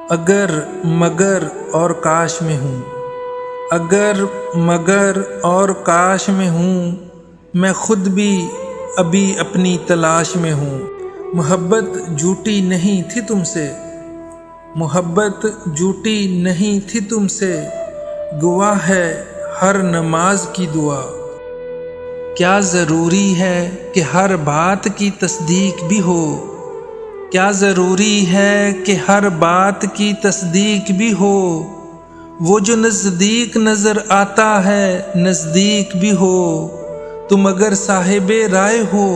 اگر مگر اور کاش میں ہوں، اگر مگر اور کاش میں ہوں، میں خود بھی ابھی اپنی تلاش میں ہوں۔ محبت جھوٹی نہیں تھی تم سے، محبت جھوٹی نہیں تھی تم سے، گواہ ہے ہر نماز کی دعا۔ کیا ضروری ہے کہ ہر بات کی تصدیق بھی ہو، کیا ضروری ہے کہ ہر بات کی تصدیق بھی ہو، وہ جو نزدیک نظر آتا ہے نزدیک بھی ہو۔ تم اگر صاحب رائے ہو،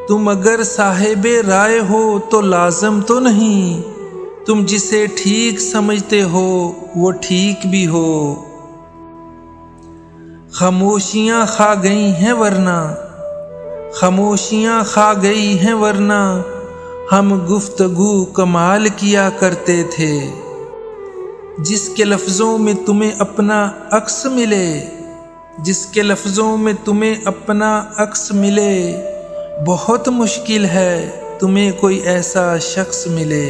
تم اگر صاحب رائے ہو تو لازم تو نہیں، تم جسے ٹھیک سمجھتے ہو وہ ٹھیک بھی ہو۔ خاموشیاں کھا گئی ہیں ورنہ، خاموشیاں کھا گئی ہیں ورنہ، ہم گفتگو کمال کیا کرتے تھے۔ جس کے لفظوں میں تمہیں اپنا عکس ملے، جس کے لفظوں میں تمہیں اپنا عکس ملے، بہت مشکل ہے تمہیں کوئی ایسا شخص ملے۔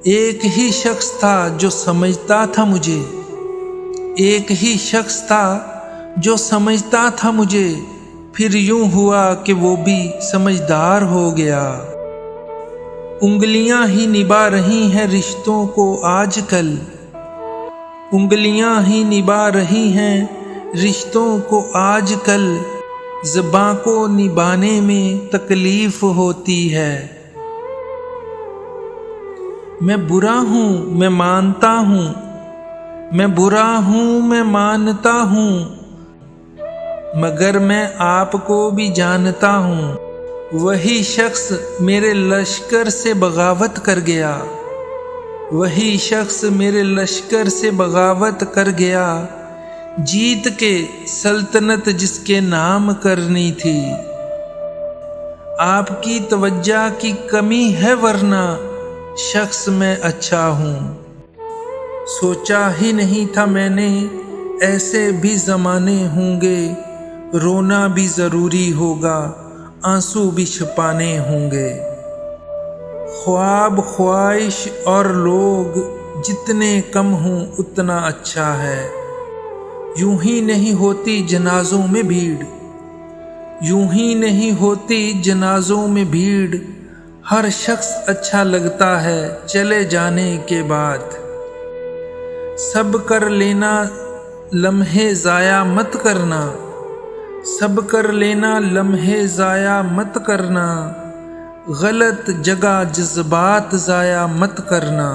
ایک ہی شخص تھا جو سمجھتا تھا مجھے، ایک ہی شخص تھا جو سمجھتا تھا مجھے، پھر یوں ہوا کہ وہ بھی سمجھدار ہو گیا۔ انگلیاں ہی نبھا رہی ہیں رشتوں کو آج کل، انگلیاں ہی نبھا رہی ہیں رشتوں کو آج کل، زباں کو نبھانے میں تکلیف ہوتی ہے۔ میں برا ہوں میں مانتا ہوں، میں برا ہوں میں مانتا ہوں، مگر میں آپ کو بھی جانتا ہوں۔ وہی شخص میرے لشکر سے بغاوت کر گیا، وہی شخص میرے لشکر سے بغاوت کر گیا، جیت کے سلطنت جس کے نام کرنی تھی۔ آپ کی توجہ کی کمی ہے ورنہ شخص میں اچھا ہوں۔ سوچا ہی نہیں تھا میں نے ایسے بھی زمانے ہوں گے، رونا بھی ضروری ہوگا آنسو بھی چھپانے ہوں گے۔ خواب خواہش اور لوگ جتنے کم ہوں اتنا اچھا ہے، یوں ہی نہیں ہوتی جنازوں میں بھیڑ، یوں ہی نہیں ہوتی جنازوں میں بھیڑ، ہر شخص اچھا لگتا ہے چلے جانے کے بعد۔ سب کر لینا لمحے ضائع مت کرنا، سب کر لینا لمحے ضائع مت کرنا، غلط جگہ جذبات ضائع مت کرنا۔